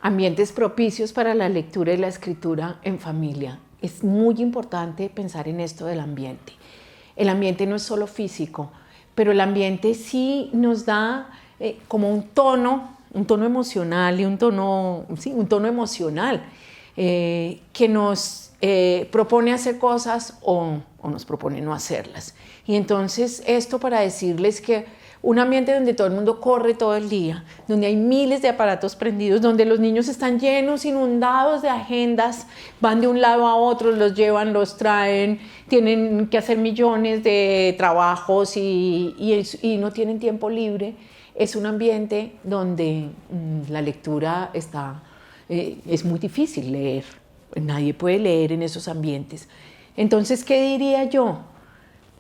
Ambientes propicios para la lectura y la escritura en familia. Es muy importante pensar en esto del ambiente. El ambiente no es solo físico, pero el ambiente sí nos da como un tono emocional y un tono emocional que nos propone hacer cosas o nos propone no hacerlas. Y entonces esto para decirles que un ambiente donde todo el mundo corre todo el día, donde hay miles de aparatos prendidos, donde los niños están llenos, inundados de agendas, van de un lado a otro, los llevan, los traen, tienen que hacer millones de trabajos y no tienen tiempo libre. Es un ambiente donde la lectura es muy difícil leer. Nadie puede leer en esos ambientes. Entonces, ¿qué diría yo?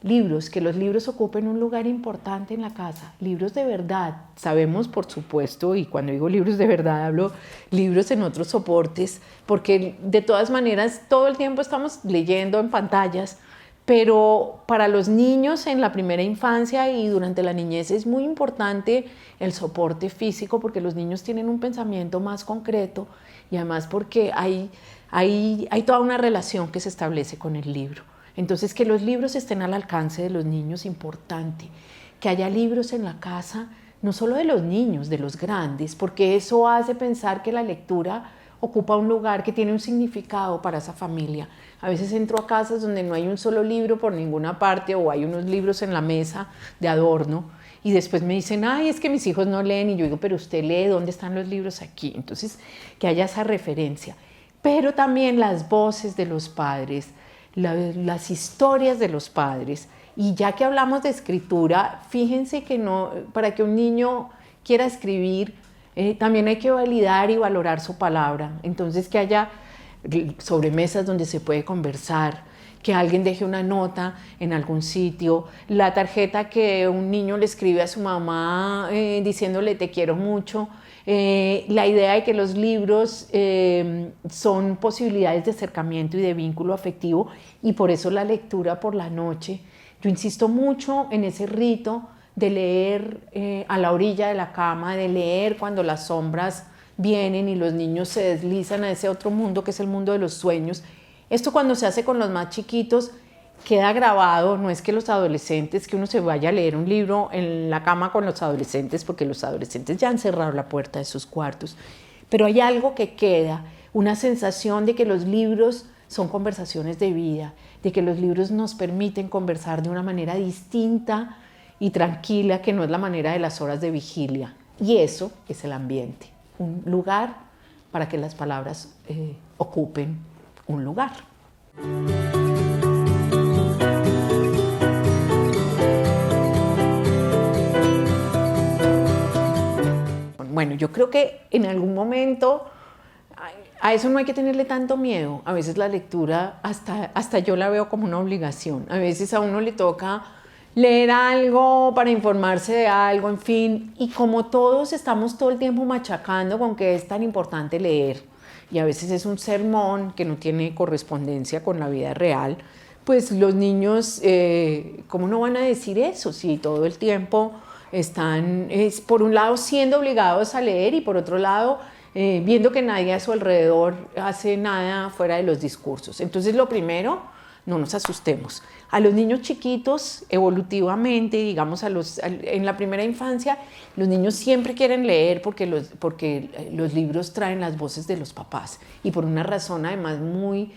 Libros, que los libros ocupen un lugar importante en la casa, libros de verdad. Sabemos, por supuesto, y cuando digo libros de verdad hablo libros en otros soportes, porque de todas maneras todo el tiempo estamos leyendo en pantallas, pero para los niños en la primera infancia y durante la niñez es muy importante el soporte físico, porque los niños tienen un pensamiento más concreto y además porque hay toda una relación que se establece con el libro. Entonces, que los libros estén al alcance de los niños, importante. Que haya libros en la casa, no solo de los niños, de los grandes, porque eso hace pensar que la lectura ocupa un lugar que tiene un significado para esa familia. A veces entro a casas donde no hay un solo libro por ninguna parte o hay unos libros en la mesa de adorno y después me dicen, ay, es que mis hijos no leen, y yo digo, pero usted lee, ¿dónde están los libros aquí? Entonces, que haya esa referencia. Pero también las voces de los padres, las historias de los padres. Y ya que hablamos de escritura, fíjense que para que un niño quiera escribir, también hay que validar y valorar su palabra. Entonces, que haya sobremesas donde se puede conversar, que alguien deje una nota en algún sitio, la tarjeta que un niño le escribe a su mamá diciéndole te quiero mucho. La idea de que los libros son posibilidades de acercamiento y de vínculo afectivo, y por eso la lectura por la noche. Yo insisto mucho en ese rito de leer a la orilla de la cama, de leer cuando las sombras vienen y los niños se deslizan a ese otro mundo que es el mundo de los sueños. Esto cuando se hace con los más chiquitos queda grabado, no es que los adolescentes, que uno se vaya a leer un libro en la cama con los adolescentes, porque los adolescentes ya han cerrado la puerta de sus cuartos, pero hay algo que queda, una sensación de que los libros son conversaciones de vida, de que los libros nos permiten conversar de una manera distinta y tranquila, que no es la manera de las horas de vigilia. Y eso es el ambiente, un lugar para que las palabras ocupen un lugar. Bueno, yo creo que en algún momento a eso no hay que tenerle tanto miedo. A veces la lectura, hasta yo la veo como una obligación. A veces a uno le toca leer algo para informarse de algo, en fin. Y como todos estamos todo el tiempo machacando con que es tan importante leer, y a veces es un sermón que no tiene correspondencia con la vida real, pues los niños, ¿cómo no van a decir eso si todo el tiempo están, por un lado, siendo obligados a leer y por otro lado, viendo que nadie a su alrededor hace nada fuera de los discursos? Entonces, lo primero, no nos asustemos. A los niños chiquitos, evolutivamente, digamos, en la primera infancia, los niños siempre quieren leer porque los libros traen las voces de los papás, y por una razón además muy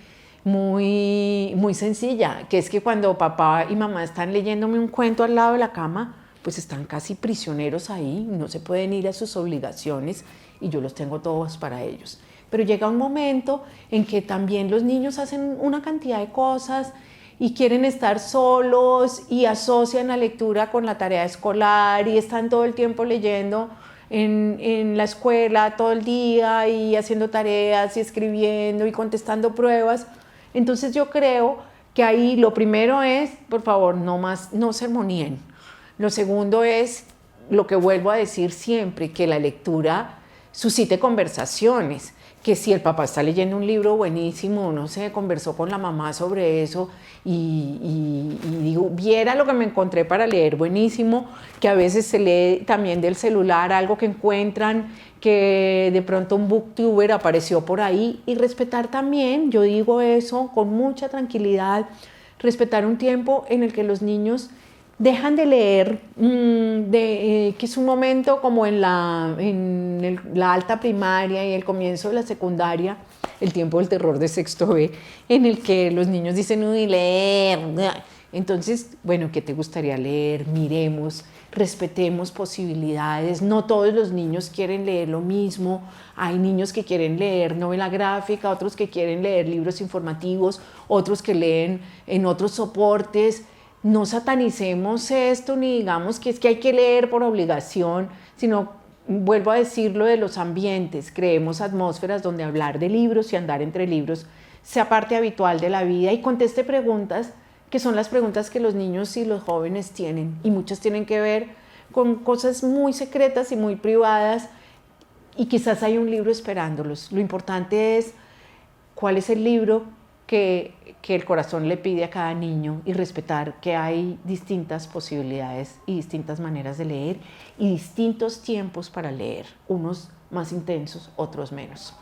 sencilla, que es que cuando papá y mamá están leyéndome un cuento al lado de la cama, pues están casi prisioneros ahí, no se pueden ir a sus obligaciones y yo los tengo todos para ellos. Pero llega un momento en que también los niños hacen una cantidad de cosas y quieren estar solos y asocian la lectura con la tarea escolar y están todo el tiempo leyendo en la escuela todo el día y haciendo tareas y escribiendo y contestando pruebas. Entonces yo creo que ahí lo primero es, por favor, no sermonien. Lo segundo es lo que vuelvo a decir siempre, que la lectura suscite conversaciones, que si el papá está leyendo un libro buenísimo, no sé, conversó con la mamá sobre eso y digo, viera lo que me encontré para leer, buenísimo, que a veces se lee también del celular algo que encuentran, que de pronto un booktuber apareció por ahí, y respetar también, yo digo eso con mucha tranquilidad, respetar un tiempo en el que los niños dejan de leer, que es un momento como en la alta primaria y el comienzo de la secundaria, el tiempo del terror de sexto B, en el que los niños dicen, uy, leer. Entonces, bueno, ¿qué te gustaría leer? Miremos, respetemos posibilidades. No todos los niños quieren leer lo mismo. Hay niños que quieren leer novela gráfica, otros que quieren leer libros informativos, otros que leen en otros soportes. No satanicemos esto ni digamos que es que hay que leer por obligación, sino, vuelvo a decir lo de los ambientes, creemos atmósferas donde hablar de libros y andar entre libros sea parte habitual de la vida, y conteste preguntas que son las preguntas que los niños y los jóvenes tienen, y muchas tienen que ver con cosas muy secretas y muy privadas, y quizás hay un libro esperándolos. Lo importante es cuál es el libro que el corazón le pide a cada niño, y respetar que hay distintas posibilidades y distintas maneras de leer y distintos tiempos para leer, unos más intensos, otros menos.